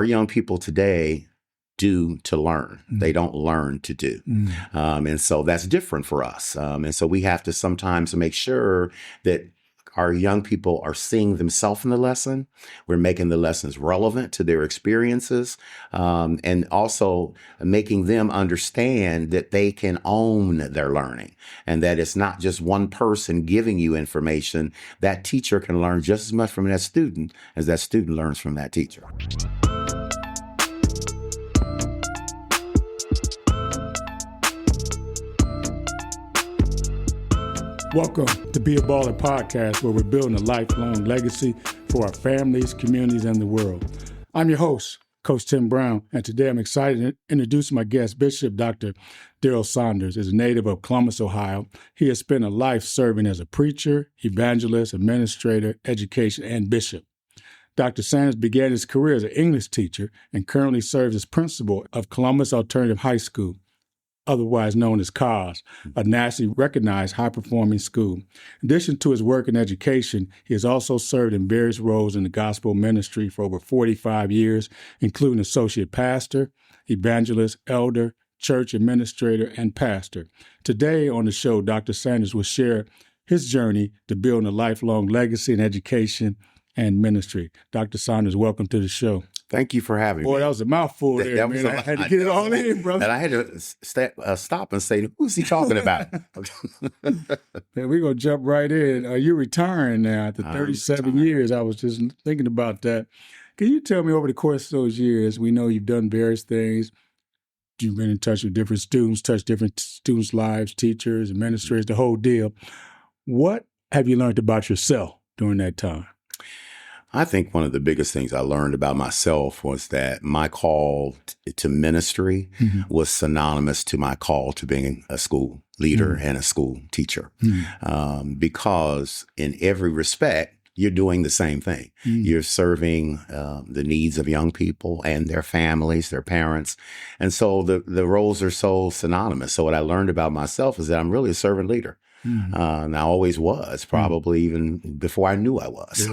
Our young people today do to learn. They don't learn to do. And so that's different for us. And so we have to sometimes make sure that our young people are seeing themselves in the lesson. We're making the lessons relevant to their experiences, and also making them understand that they can own their learning and that it's not just one person giving you information. That teacher can learn just as much from that student as that student learns from that teacher. Welcome to Be a Baller podcast, where we're building a lifelong legacy for our families, communities, and the world. I'm your host, Coach Tim Brown, and today I'm excited to introduce my guest, Bishop Dr. Daryl Sanders. Is a native of Columbus, Ohio. He has spent a life serving as a preacher, evangelist, administrator, education, and bishop. Dr. Sanders began his career as an English teacher and currently serves as principal of Columbus Alternative High School, otherwise known as COS, a nationally recognized high-performing school. In addition to his work in education, he has also served in various roles in the gospel ministry for over 45 years, including associate pastor, evangelist, elder, church administrator, and pastor. Today on the show, Dr. Sanders will share his journey to building a lifelong legacy in education and ministry. Dr. Sanders, welcome to the show. Thank you for having me. Boy, that was a mouthful there, man. I had to get it all in, brother. And I had to stop and say, who's he talking about? Man, we're going to jump right in. You're retiring now after 37 years. I was just thinking about that. Can you tell me, over the course of those years, we know you've done various things. You've been in touch with different students, touched different students' lives, teachers, administrators, the whole deal. What have you learned about yourself during that time? I think one of the biggest things I learned about myself was that my call to ministry was synonymous to my call to being a school leader and a school teacher. Because in every respect, you're doing the same thing. You're serving the needs of young people and their families, their parents. And so the roles are so synonymous. So what I learned about myself is that I'm really a servant leader. And I always was, probably even before I knew I was.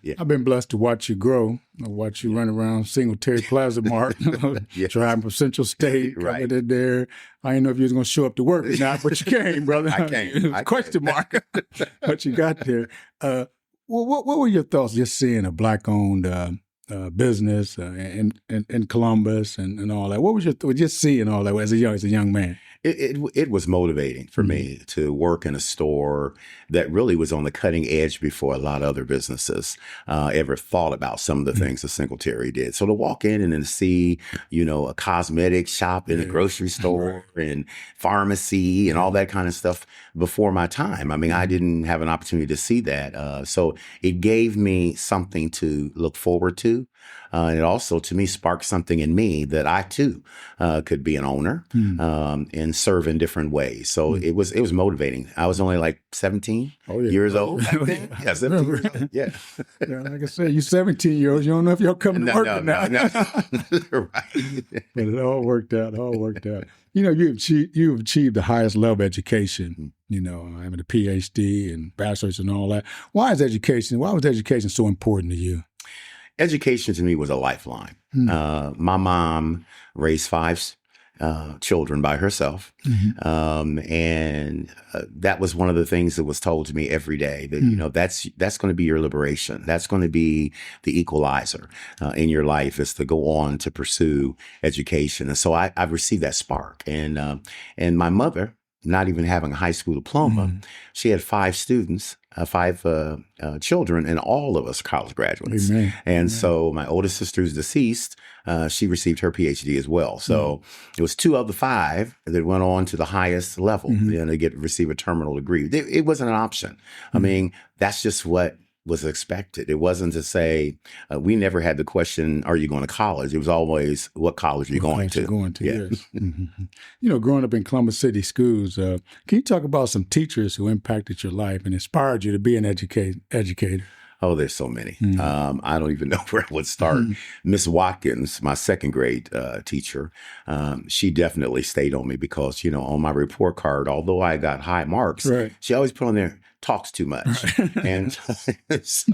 Yeah. I've been blessed to watch you grow. I watch you run around Singletary Plaza Mart, driving from Central State, coming in there. I didn't know if you was going to show up to work or not, but you came, brother. I came. Question mark, but you got there. What were your thoughts just seeing a Black-owned business in Columbus and all that? What was your just seeing all that as a young man? It was motivating for me to work in a store that really was on the cutting edge before a lot of other businesses ever thought about some of the things that Singletary did. So to walk in and then see, a cosmetic shop in a grocery store and pharmacy and all that kind of stuff before my time. I mean, I didn't have an opportunity to see that. So it gave me something to look forward to. And it also, to me, sparked something in me that I, too, could be an owner and serve in different ways. So it was motivating. I was only like 17 years old back then. Yeah, 17 years old. Yeah. Like I said, you're 17-year-olds. You don't know if you're coming to work or not. No. Right. But it all worked out. You've achieved the highest level of education, having a PhD and bachelor's and all that. Why was education so important to you? Education to me was a lifeline. My mom raised 5 children by herself. And that was one of the things that was told to me every day that, that's going to be your liberation. That's going to be the equalizer in your life, is to go on to pursue education. And so I've received that spark. And my mother, not even having a high school diploma, she had 5 students, 5 children, and all of us college graduates. And so my oldest sister is deceased. She received her PhD as well. So it was 2 of the 5 that went on to the highest level, to receive a terminal degree. It wasn't an option. I mean, that's just what was expected. It wasn't to say, we never had the question, are you going to college? It was always, what college are you going to? Yes. Growing up in Columbus City schools, can you talk about some teachers who impacted your life and inspired you to be an educator? Oh, there's so many. I don't even know where I would start. Miss Watkins, my second grade teacher, she definitely stayed on me because, on my report card, although I got high marks, she always put on there, talks too much. And so,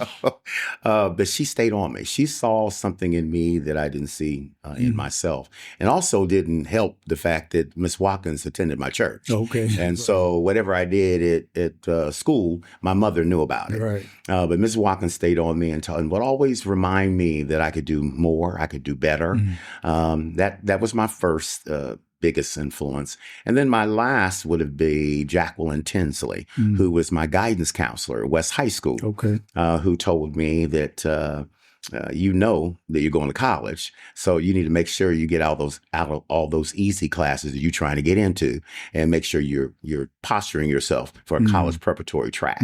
but she stayed on me. She saw something in me that I didn't see in myself, and also didn't help the fact that Miss Watkins attended my church. Okay. And so whatever I did at school, my mother knew about it. Right. But Ms. Watkins stayed on me and would always remind me that I could do more, I could do better. That was my first biggest influence. And then my last would have been Jacqueline Tinsley, who was my guidance counselor at West High School, who told me that you know that you're going to college, so you need to make sure you get out of all those easy classes that you're trying to get into, and make sure you're posturing yourself for a college preparatory track.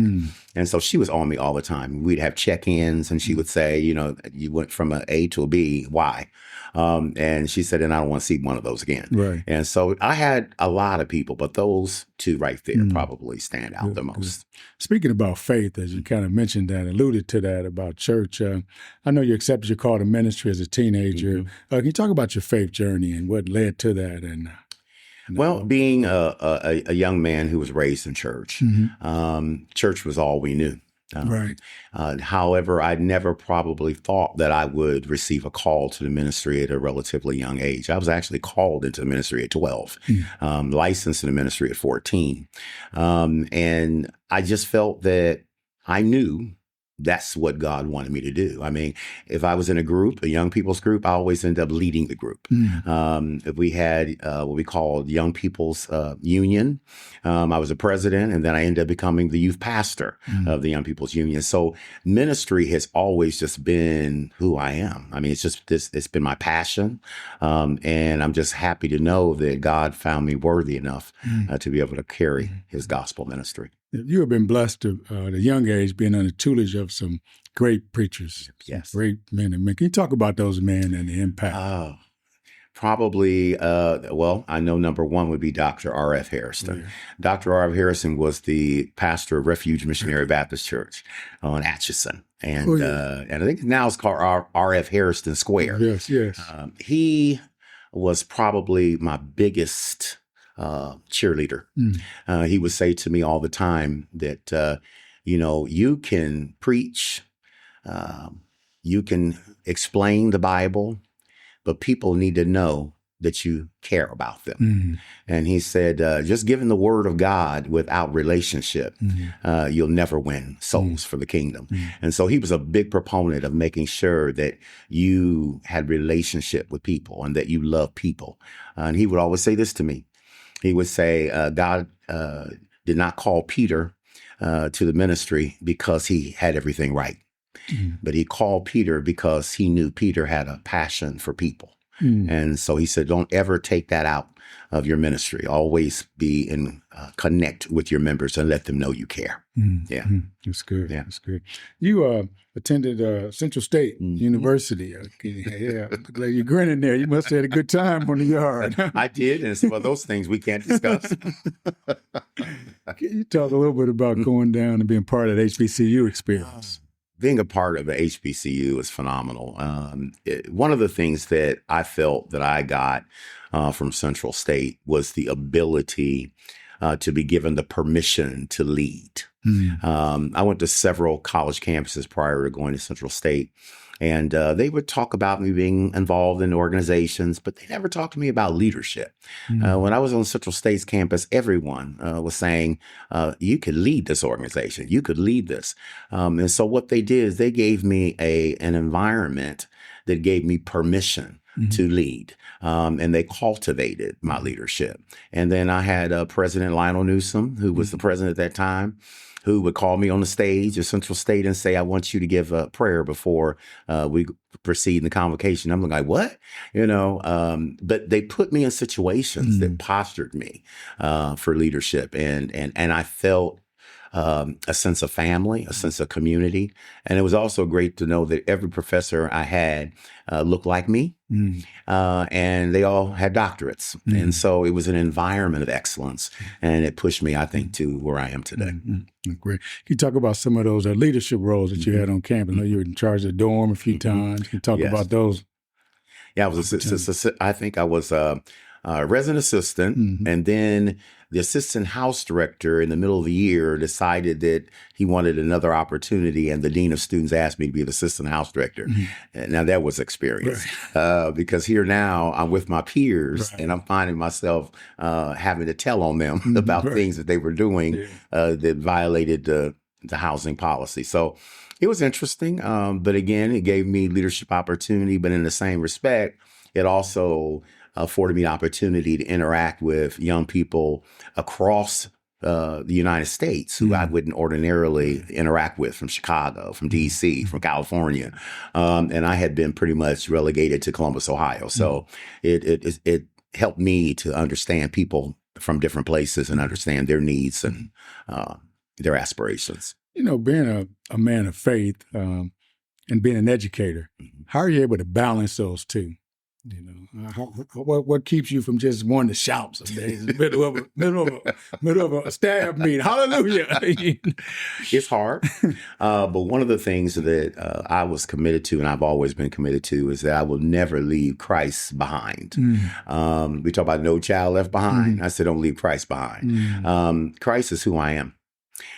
And so she was on me all the time. We'd have check-ins, and she would say, you know, you went from an A to a B. Why? And she said, and I don't want to see one of those again. Right. And so I had a lot of people, but those two right there probably stand out the most. Speaking about faith, as you kind of mentioned that, alluded to that about church, I know you accepted your call to ministry as a teenager. Can you talk about your faith journey and what led to that? And well, being a young man who was raised in church, church was all we knew. Right. However, I never probably thought that I would receive a call to the ministry at a relatively young age. I was actually called into the ministry at 12, licensed in the ministry at 14. And I just felt that I knew that's what God wanted me to do. I mean, if I was in a group, a young people's group, I always end up leading the group. If we had what we called Young People's Union, I was a president, and then I ended up becoming the youth pastor of the Young People's Union. So ministry has always just been who I am. I mean, it's been my passion. And I'm just happy to know that God found me worthy enough to be able to carry his gospel ministry. You have been blessed at a young age being under the tutelage of some great preachers, great men and women. Can you talk about those men and the impact? Probably, well, I know number one would be Dr. R.F. Harrison. Dr. R.F. Harrison was the pastor of Refuge Missionary Baptist Church on Atchison. And I think now it's called R.F. Harrison Square. Yes. He was probably my biggest cheerleader. He would say to me all the time that, you know, you can preach, you can explain the Bible, but people need to know that you care about them. And he said, just giving the word of God without relationship, you'll never win souls for the kingdom. And so he was a big proponent of making sure that you had relationship with people and that you love people. And he would always say this to me. He would say, God did not call Peter to the ministry because he had everything right. But he called Peter because he knew Peter had a passion for people. And so he said, don't ever take that out of your ministry. Always be in connect with your members and let them know you care. That's good. Yeah, that's good. You attended Central State University. You're grinning there. You must have had a good time on the yard. I did, and some of those things we can't discuss. Can you talk a little bit about going down and being part of the HBCU experience? Being a part of the HBCU is phenomenal. One of the things that I felt that I got from Central State was the ability to be given the permission to lead. I went to several college campuses prior to going to Central State, and they would talk about me being involved in organizations, but they never talked to me about leadership. When I was on Central State's campus, everyone was saying, you could lead this organization, you could lead this. And so what they did is they gave me an environment that gave me permission to lead. And they cultivated my leadership. And then I had President Lionel Newsom, who was the president at that time, who would call me on the stage at Central State and say, I want you to give a prayer before we proceed in the convocation. I'm like, what? You know, but they put me in situations that postured me for leadership. And I felt a sense of family, a sense of community. And it was also great to know that every professor I had looked like me, and they all had doctorates. And so it was an environment of excellence, and it pushed me, I think, to where I am today. Great. Can you talk about some of those leadership roles that you had on campus? I know you were in charge of the dorm a few times. Can you talk about those? Yeah, I think I was resident assistant, and then the assistant house director in the middle of the year decided that he wanted another opportunity, and the dean of students asked me to be the assistant house director. Now that was experience, because here now I'm with my peers, and I'm finding myself having to tell on them about things that they were doing that violated the housing policy. So it was interesting, but again, it gave me leadership opportunity. But in the same respect, it also afforded me the opportunity to interact with young people across the United States who I wouldn't ordinarily interact with, from Chicago, from DC, from California. And I had been pretty much relegated to Columbus, Ohio. So it helped me to understand people from different places and understand their needs and their aspirations. You know, being a man of faith and being an educator, how are you able to balance those two? You know, what keeps you from just wanting to shout some days in the middle of a staff meeting? Hallelujah! It's hard, but one of the things that I was committed to, and I've always been committed to, is that I will never leave Christ behind. We talk about no child left behind. I said, don't leave Christ behind. Christ is who I am,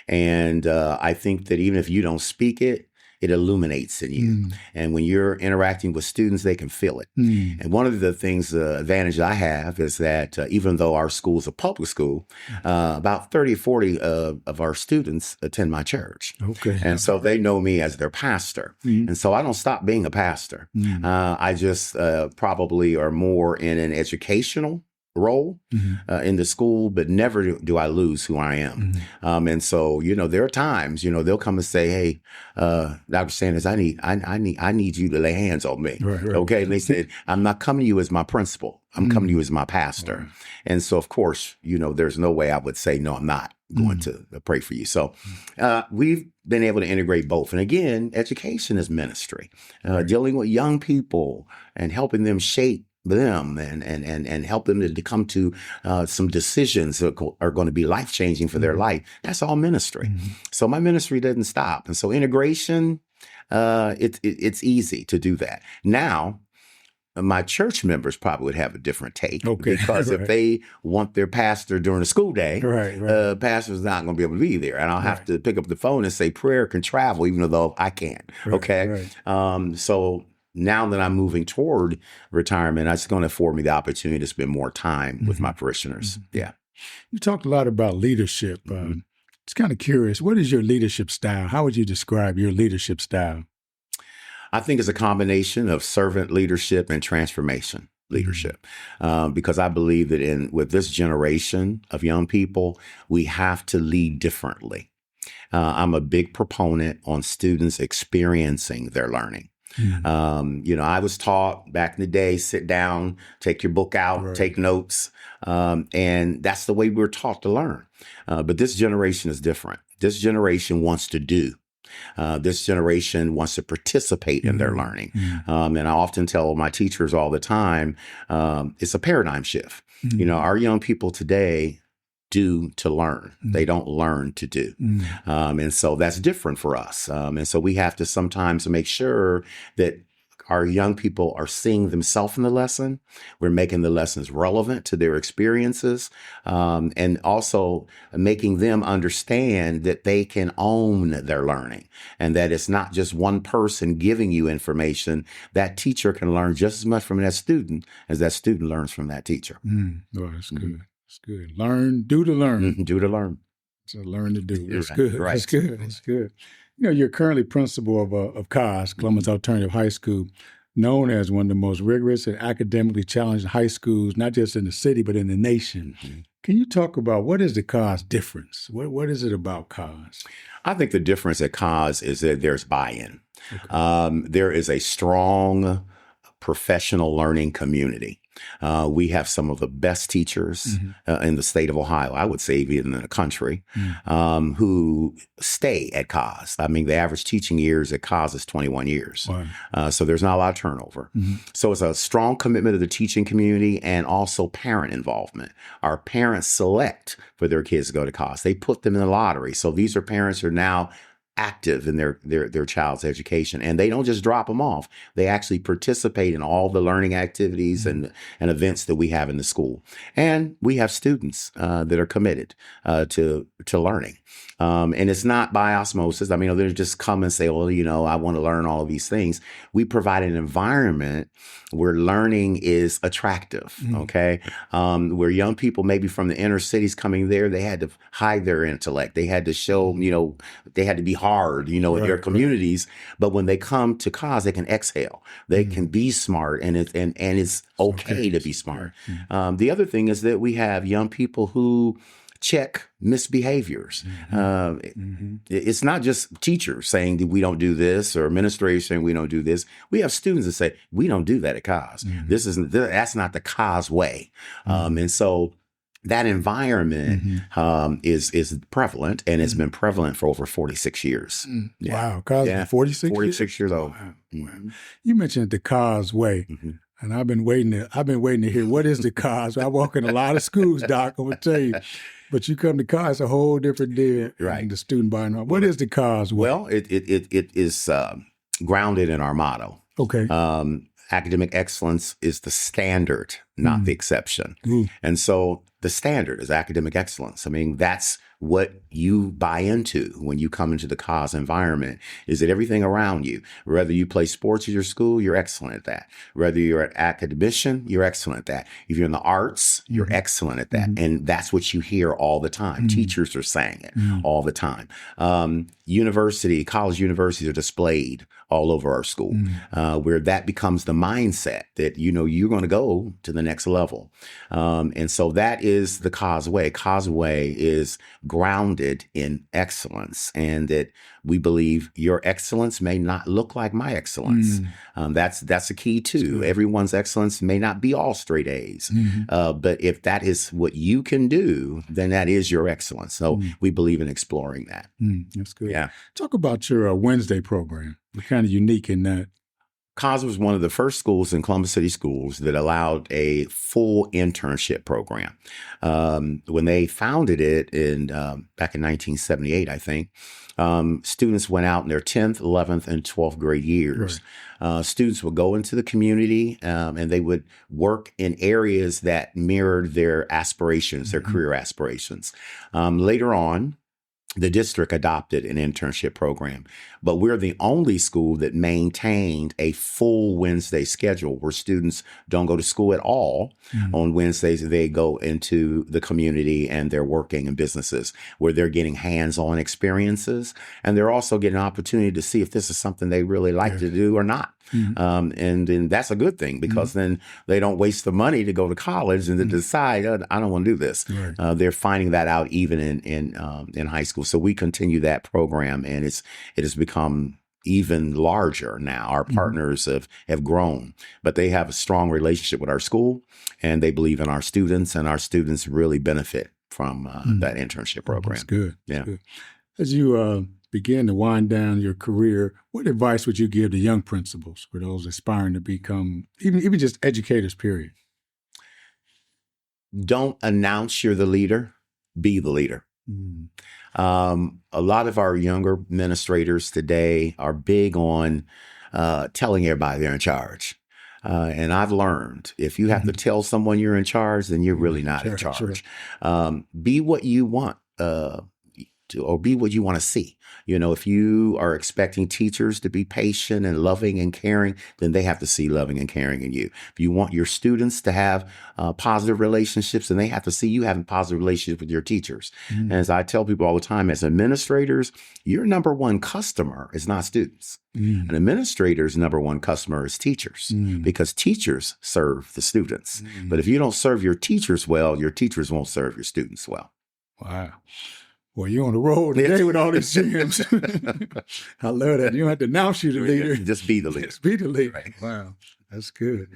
and I think that even if you don't speak it, it illuminates in you. And when you're interacting with students, they can feel it. And one of the things, the advantage I have is that even though our school is a public school, about 30 or 40 of our students attend my church. Okay. And so they know me as their pastor. And so I don't stop being a pastor. I just probably are more in an educational role in the school, but never do I lose who I am. And so, you know, there are times, you know, they'll come and say, hey, Dr. Sanders, I need you to lay hands on me. Okay. And they said, I'm not coming to you as my principal. I'm coming to you as my pastor. And so, of course, you know, there's no way I would say, no, I'm not going to pray for you. So we've been able to integrate both. And again, education is ministry, dealing with young people and helping them shape them and help them to come to some decisions that are going to be life-changing for their life. That's all ministry. So my ministry doesn't stop. And so integration, it's easy to do that. Now, my church members probably would have a different take, because if they want their pastor during the school day, pastor's not going to be able to be there. And I'll have to pick up the phone and say, prayer can travel even though I can't. So now that I'm moving toward retirement, it's going to afford me the opportunity to spend more time with my parishioners. Yeah. You talked a lot about leadership. Just kind of curious, what is your leadership style? How would you describe your leadership style? I think it's a combination of servant leadership and transformation leadership, because I believe that with this generation of young people, we have to lead differently. I'm a big proponent on students experiencing their learning. You know, I was taught back in the day, sit down, take your book out, take notes. And that's the way we were taught to learn. But this generation is different. This generation wants to do. This generation wants to participate in their learning. And I often tell my teachers all the time, it's a paradigm shift. You know, our young people today do to learn. They don't learn to do. And so that's different for us. And so we have to sometimes make sure that our young people are seeing themselves in the lesson. We're making the lessons relevant to their experiences, and also making them understand that they can own their learning and that it's not just one person giving you information. That teacher can learn just as much from that student as that student learns from that teacher. Oh, that's good. That's good. Learn, do to learn. Do to learn. So learn to do. That's good. That's good. That's good. You know, you're currently principal of COS, Columbus Alternative High School, known as one of the most rigorous and academically challenged high schools, not just in the city, but in the nation. Can you talk about what is the COS difference? What is it about COS? I think the difference at COS is that there's buy-in. There is a strong professional learning community. We have some of the best teachers in the state of Ohio, I would say even in the country, who stay at COS. I mean, the average teaching years at COS is 21 years. So there's not a lot of turnover. So it's a strong commitment of the teaching community and also parent involvement. Our parents select for their kids to go to COS. They put them in the lottery. So these are parents who are now active in their child's education, and they don't just drop them off. They actually participate in all the learning activities and events that we have in the school. And we have students that are committed to learning. And it's not by osmosis. I mean, they just come and say, well, I want to learn all of these things. We provide an environment where learning is attractive, okay? Where young people, maybe from the inner cities coming there, they had to hide their intellect. They had to show, they had to be hard, in their communities. But when they come to cause, they can exhale. They can be smart, and it's okay to be smart. The other thing is that we have young people who check misbehaviors. It's not just teachers saying that we don't do this, or administrators saying we don't do this. We have students that say we don't do that at cause. That's not the cause way. And so that environment is prevalent, and it's been prevalent for over 46 years. Wow, cause 46 years old. Wow. You mentioned the cause way. And I've been waiting to hear what is the cause. I walk in a lot of schools, Doc, I'm gonna tell you. But you come to cause, it's a whole different deal. Right. The student buying. What is the cause? Well, it is grounded in our motto. Okay. Academic excellence is the standard, not the exception. And so the standard is academic excellence. I mean, that's what you buy into when you come into the cause environment, is that everything around you, whether you play sports at your school, you're excellent at that. Whether you're an academician, you're excellent at that. If you're in the arts, you're excellent at that. And that's what you hear all the time. Teachers are saying it all the time. College universities are displayed all over our school, where that becomes the mindset that, you're going to go to the next level. And so that is the causeway. Causeway is grounded in excellence, and that we believe your excellence may not look like my excellence. That's a key too. Everyone's excellence may not be all straight A's, but if that is what you can do, then that is your excellence. So we believe in exploring that. That's good. Yeah. Talk about your Wednesday program. We're kind of unique in that. Cause was one of the first schools in Columbus City Schools that allowed a full internship program. When they founded it back in 1978, I think, students went out in their 10th, 11th, and 12th grade years. Right. Students would go into the community and they would work in areas that mirrored their aspirations, their career aspirations. Later on, the district adopted an internship program, but we're the only school that maintained a full Wednesday schedule where students don't go to school at all. On Wednesdays. They go into the community and they're working in businesses where they're getting hands-on experiences, and they're also getting an opportunity to see if this is something they really like to do or not. And then that's a good thing, because then they don't waste the money to go to college and to decide, I don't want to do this. Right. They're finding that out even in high school. So we continue that program, and it has become even larger now. Our partners have grown, but they have a strong relationship with our school, and they believe in our students, and our students really benefit from that internship program. That's good. Yeah. That's good. As you begin to wind down your career, what advice would you give to young principals, for those aspiring to become even just educators, period? Don't announce you're the leader, be the leader. A lot of our younger administrators today are big on telling everybody they're in charge. And I've learned, if you have to tell someone you're in charge, then you're really not in charge. Be what you want or be what you want to see. If you are expecting teachers to be patient and loving and caring, then they have to see loving and caring in you. If you want your students to have positive relationships, then they have to see you having positive relationships with your teachers. And as I tell people all the time, as administrators, your number one customer is not students. An administrator's number one customer is teachers, because teachers serve the students. But if you don't serve your teachers well, your teachers won't serve your students well. Wow. Well, you're on the road today with all these gems. I love that. You don't have to announce you're the leader. Just be the leader. Just be the leader. Right. Wow. That's good.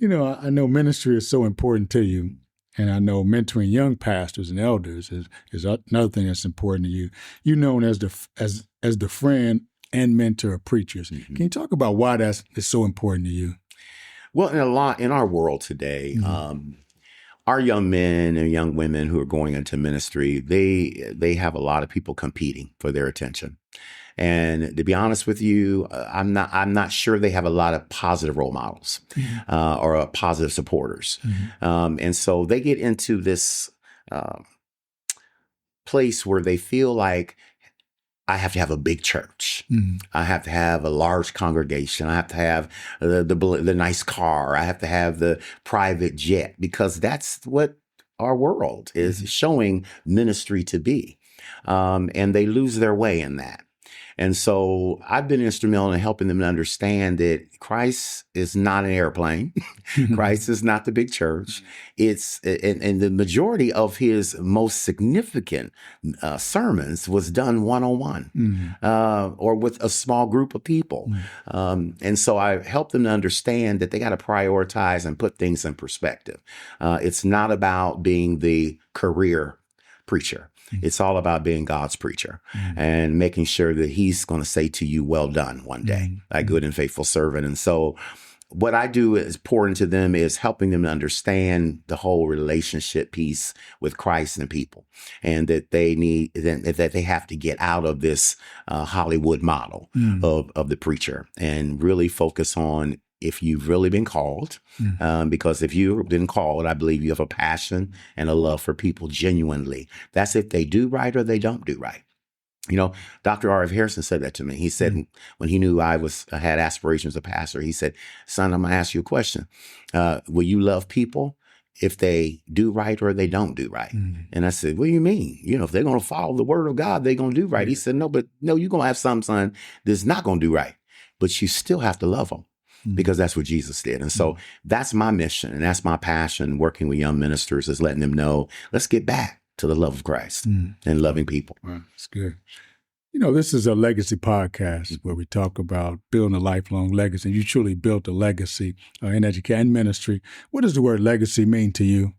I know ministry is so important to you. And I know mentoring young pastors and elders is another thing that's important to you. You're known as the friend and mentor of preachers. Can you talk about why that's so important to you? Well, in our world today, our young men and young women who are going into ministry, they have a lot of people competing for their attention. And to be honest with you, I'm not sure they have a lot of positive role models or positive supporters. And so they get into this place where they feel like I have to have a big church. I have to have a large congregation. I have to have the nice car. I have to have the private jet, because that's what our world is showing ministry to be. And they lose their way in that. And so I've been instrumental in helping them to understand that Christ is not an airplane. Christ is not the big church. It's, and the majority of his most significant sermons was done one-on-one or with a small group of people. And so I help them to understand that they got to prioritize and put things in perspective. It's not about being the career preacher. It's all about being God's preacher and making sure that he's going to say to you, well done one day, thy good and faithful servant. And so what I do is pour into them is helping them to understand the whole relationship piece with Christ and people, and that that they have to get out of this Hollywood model of the preacher and really focus on if you've really been called, because if you've been called, I believe you have a passion and a love for people genuinely. That's if they do right or they don't do right. You know, Dr. R.F. Harrison said that to me. He said, when he knew I had aspirations as a pastor, he said, son, I'm going to ask you a question. Will you love people if they do right or they don't do right? And I said, what do you mean? You know, if they're going to follow the word of God, they're going to do right. He said, no, you're going to have some son that's not going to do right, but you still have to love them. Because that's what Jesus did. And so that's my mission. And that's my passion working with young ministers, is letting them know, let's get back to the love of Christ and loving people. Wow, that's good. You know, this is a legacy podcast where we talk about building a lifelong legacy. You truly built a legacy in education and ministry. What does the word legacy mean to you?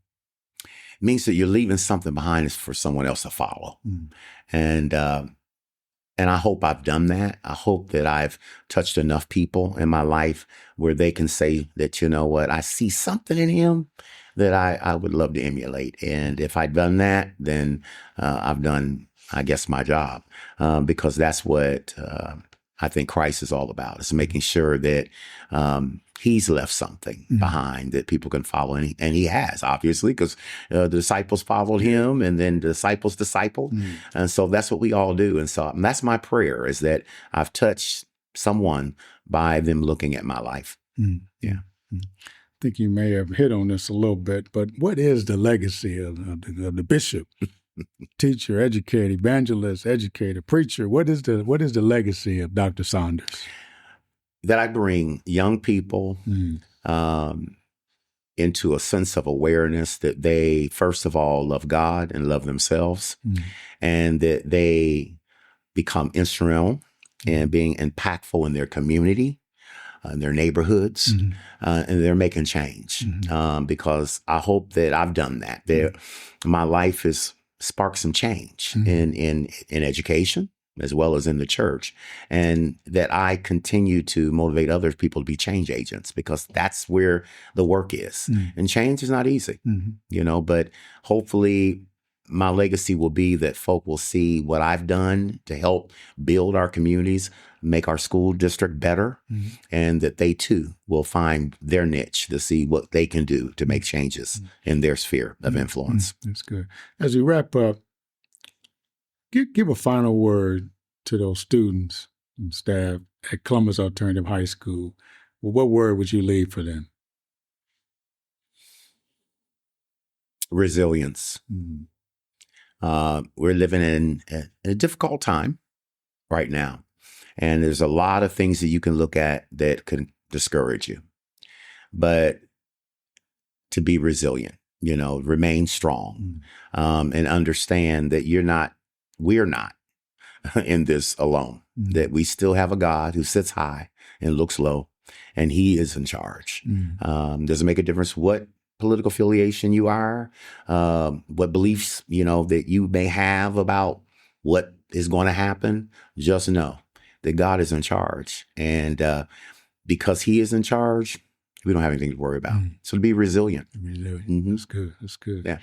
It means that you're leaving something behind for someone else to follow. And I hope I've done that. I hope that I've touched enough people in my life where they can say that, you know what, I see something in him that I would love to emulate. And if I've done that, then I've done, I guess, my job, because that's what I think Christ is all about. It's making sure that he's left something behind that people can follow. And he has, obviously, because the disciples followed him, and then the disciples discipled. And so that's what we all do. And so that's my prayer, is that I've touched someone by them looking at my life. Yeah. I think you may have hit on this a little bit, but what is the legacy of the bishop? Teacher, educator, evangelist, educator, preacher. What is the legacy of Dr. Sanders? That I bring young people into a sense of awareness that they, first of all, love God and love themselves, and that they become instrumental in being impactful in their community, in their neighborhoods, and they're making change. Because I hope that I've done that. My life has sparked some change in education, as well as in the church, and that I continue to motivate other people to be change agents, because that's where the work is. And change is not easy, you know, but hopefully my legacy will be that folk will see what I've done to help build our communities, make our school district better, and that they too will find their niche to see what they can do to make changes in their sphere of influence. That's good. As we wrap up, give a final word to those students and staff at Columbus Alternative High School. Well, what word would you leave for them? Resilience. We're living in a difficult time right now. And there's a lot of things that you can look at that can discourage you. But to be resilient, you know, remain strong, and understand that we're not in this alone, that we still have a God who sits high and looks low, and he is in charge. Doesn't make a difference what political affiliation you are, what beliefs, you know, that you may have about what is going to happen. Just know that God is in charge. And because he is in charge, we don't have anything to worry about. So to be resilient. That's good. That's good. Yeah.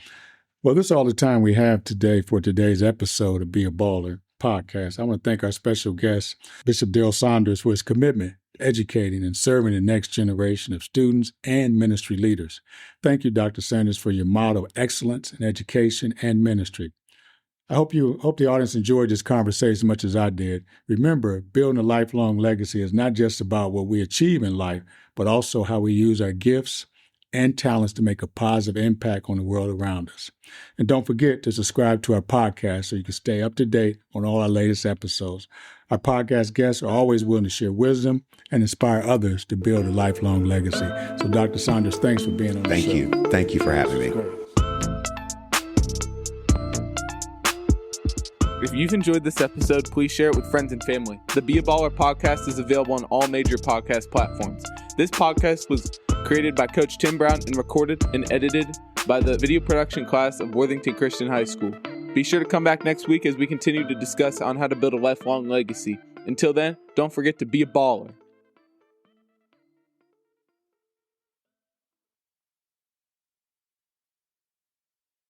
Well, this is all the time we have today for today's episode of Be a Baller podcast. I want to thank our special guest, Bishop Daryl Sanders, for his commitment to educating and serving the next generation of students and ministry leaders. Thank you, Dr. Sanders, for your model of excellence in education and ministry. I hope the audience enjoyed this conversation as much as I did. Remember, building a lifelong legacy is not just about what we achieve in life, but also how we use our gifts and talents to make a positive impact on the world around us. And don't forget to subscribe to our podcast so you can stay up to date on all our latest episodes. Our podcast guests are always willing to share wisdom and inspire others to build a lifelong legacy. So Dr. Sanders, thanks for being on the show. Thank you for having me. Great. If you've enjoyed this episode, please share it with friends and family. The Be a Baller podcast is available on all major podcast platforms. This podcast was created by Coach Tim Brown and recorded and edited by the video production class of Worthington Christian High School. Be sure to come back next week as we continue to discuss on how to build a lifelong legacy. Until then, don't forget to be a baller.